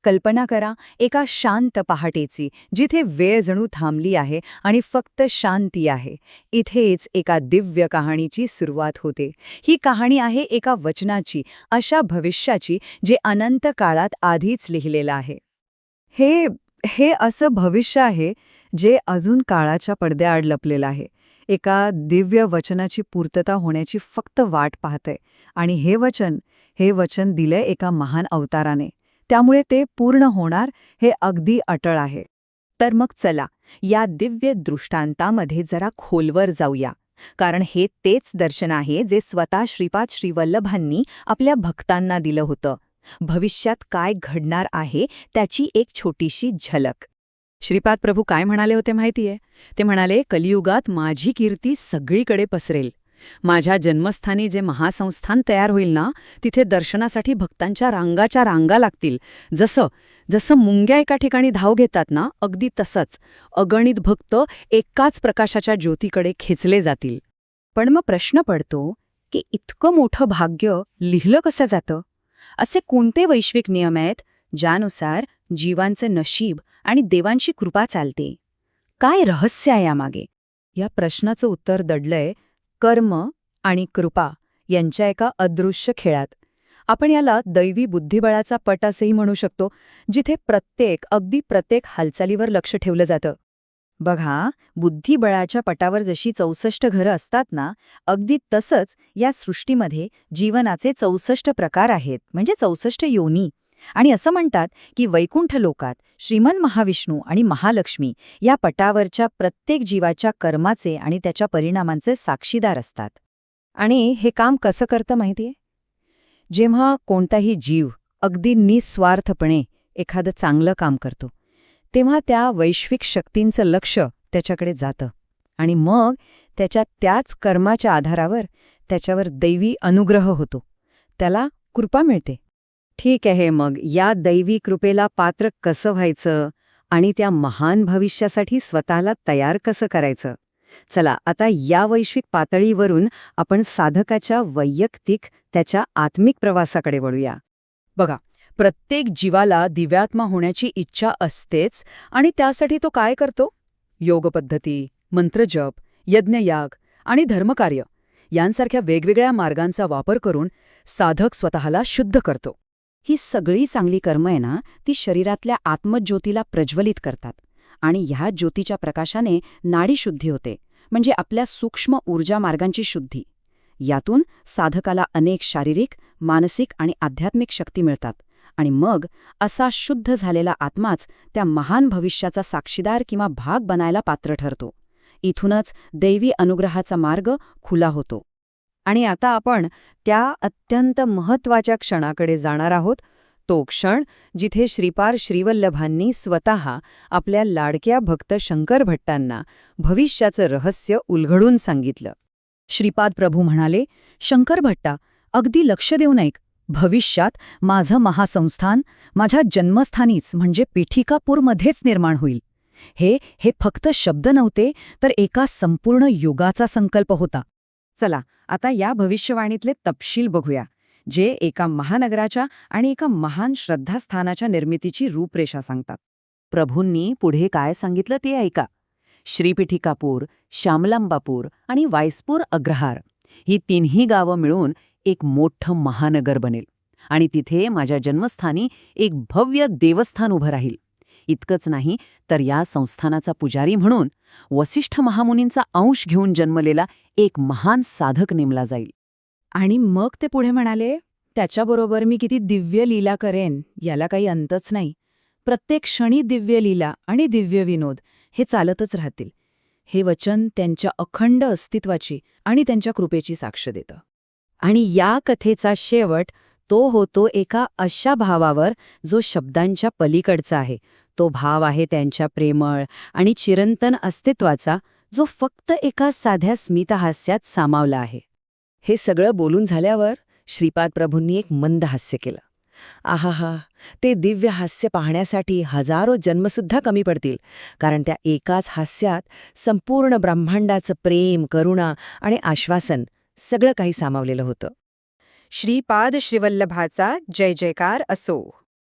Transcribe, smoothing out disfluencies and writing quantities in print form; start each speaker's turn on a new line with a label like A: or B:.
A: कल्पना करा एका शांत पहाटेची, जिथे वेळ जणू थांबली आहे आणि फक्त शांती आहे. इथेच एका दिव्य कहाणीची सुरुवात होते. ही कहाणी आहे एका वचनाची, अशा भविष्याची जे अनंत काळात आधीच लिहिलेलं आहे. हे हे असं भविष्य आहे जे अजून काळाच्या पडद्याआड लपलेलं आहे. एका दिव्य वचनाची पूर्तता होण्याची फक्त वाट पाहतंय. आणि हे वचन दिलंय एका महान अवताराने. त्यामुळे ते पूर्ण होणार हे अगदी अटळ आहे. तर मग चला, या दिव्य दृष्टांतामध्ये जरा खोलवर जाऊया. कारण हे तेच दर्शन आहे जे स्वतः श्रीपाद श्रीवल्लभांनी आपल्या भक्तांना दिलं होतं. भविष्यात काय घडणार आहे त्याची एक छोटीशी झलक. श्रीपाद प्रभू काय म्हणाले होते माहितीये? ते म्हणाले, कलियुगात माझी कीर्ती सगळीकडे पसरेल. माझ्या जन्मस्थानी जे महासंस्थान तयार होईल ना, तिथे दर्शनासाठी भक्तांच्या रांगाच्या रांगा लागतील. जसं जसं मुंग्या एका ठिकाणी धाव घेतात ना, अगदी तसंच अगणित भक्त एकाच प्रकाशाच्या ज्योतीकडे खेचले जातील. पण मग प्रश्न पडतो की इतकं मोठं भाग्य लिहिलं कसं जातं? असे कोणते वैश्विक नियम आहेत ज्यानुसार जीवांचे नशीब आणि देवांची कृपा चालते? काय रहस्य आहे यामागे? या प्रश्नाचं उत्तर दडलंय कर्म आणि कृपा यांच्या एका अदृश्य खेळात. आपण याला दैवी बुद्धिबळाचा पट असेही म्हणू शकतो, जिथे अगदी प्रत्येक हालचालीवर लक्ष ठेवलं जातं. बघा, बुद्धिबळाच्या पटावर जशी 64 घरं असतात ना, अगदी तसंच या सृष्टीमध्ये जीवनाचे 64 प्रकार आहेत, म्हणजे 64 योनी. आणि असं म्हणतात की वैकुंठ लोकात श्रीमन महाविष्णू आणि महालक्ष्मी या पटावरच्या प्रत्येक जीवाच्या कर्माचे आणि त्याच्या परिणामांचे साक्षीदार असतात. आणि हे काम कसं करतं माहितीये? जेव्हा कोणताही जीव अगदी निस्वार्थपणे एखादं चांगलं काम करतो, तेव्हा त्या वैश्विक शक्तींचं लक्ष त्याच्याकडे जातं. आणि मग त्याच कर्माच्या आधारावर त्याच्यावर दैवी अनुग्रह होतो, त्याला कृपा मिळते. ठीक आहे, मग या दैवी कृपेला पात्र कसं व्हायचं आणि त्या महान भविष्यासाठी स्वतःला तयार कसं करायचं? चला, आता या वैश्विक पातळीवरून आपण साधकाच्या वैयक्तिक, त्याच्या आत्मिक प्रवासाकडे वळूया. बघा, प्रत्येक जीवाला दिव्यात्मा होण्याची इच्छा असतेच, आणि त्यासाठी तो काय करतो? योगपद्धती, मंत्रजप, यज्ञयाग आणि धर्मकार्य यांसारख्या वेगवेगळ्या मार्गांचा वापर करून साधक स्वतःला शुद्ध करतो. ही सगळी चांगली कर्म आहे ना, ती शरीरातल्या आत्मज्योतीला प्रज्वलित करतात. आणि ह्या ज्योतीच्या प्रकाशाने नाडीशुद्धी होते, म्हणजे आपल्या सूक्ष्म ऊर्जा मार्गांची शुद्धी. यातून साधकाला अनेक शारीरिक, मानसिक आणि आध्यात्मिक शक्ती मिळतात. आणि मग असा शुद्ध झालेला आत्माच त्या महान भविष्याचा साक्षीदार किंवा भाग बनायला पात्र ठरतो. इथूनच दैवी अनुग्रहाचा मार्ग खुला होतो. आणि आता आपण त्या अत्यंत महत्त्वाच्या क्षणाकडे जाणार आहोत, तो क्षण जिथे श्रीपाद श्रीवल्लभांनी स्वतः आपल्या लाडक्या भक्त शंकर भट्टांना भविष्याचं रहस्य उलगडून सांगितलं. श्रीपाद प्रभू म्हणाले, शंकर भट्टा, अगदी लक्ष देऊन ऐक. भविष्यात माझं महासंस्थान माझ्या जन्मस्थानीच म्हणजे पीठिकापूरमध्येच निर्माण होईल. हे फक्त शब्द नव्हते, तर एका संपूर्ण युगाचा संकल्प होता. चला, आता या भविष्यवाणीतले तपशील बघूया, जे एका महानगराच्या आणि एका महान श्रद्धास्थानाच्या निर्मितीची रूपरेषा सांगतात. प्रभूंनी पुढे काय सांगितलं ते ऐका. श्रीपीठिकापूर, श्यामलांबापूर आणि वायसपूर अग्रहार ही तिन्ही गावं मिळून एक मोठं महानगर बनेल. आणि तिथे माझ्या जन्मस्थानी एक भव्य देवस्थान उभं राहील. इतकंच नाही, तर या संस्थानाचा पुजारी म्हणून वसिष्ठ महामुनींचा अंश घेऊन जन्मलेला एक महान साधक नेमला जाईल. आणि मग ते पुढे म्हणाले, त्याच्याबरोबर मी किती दिव्य लीला करेन याला काही अंतच नाही. प्रत्येक क्षणी दिव्य लीला आणि दिव्य विनोद हे चालतच राहतील. हे वचन त्यांच्या अखंड अस्तित्वाची आणि त्यांच्या कृपेची साक्ष देतं. आणि या कथेचा शेवट तो होतो एका अशा भावावर जो शब्दांच्या पलीकडचा आहे. तो भाव आहे त्यांच्या प्रेमळ आणि चिरंतन अस्तित्वाचा, जो फक्त एका साध्या स्मितहास्यात सामावला आहे. हे सगळं बोलून झाल्यावर श्रीपाद प्रभूंनी एक मंद हास्य केलं. आहाहा, ते दिव्य हास्य पाहण्यासाठी हजारो जन्मसुद्धा कमी पडतील, कारण त्या एकाच हास्यात संपूर्ण ब्रह्मांडाचं प्रेम, करुणा आणि आश्वासन सगळं काही सामावलेलं होतं. श्रीपाद श्रीवल्लभाचा जय जयकार असो.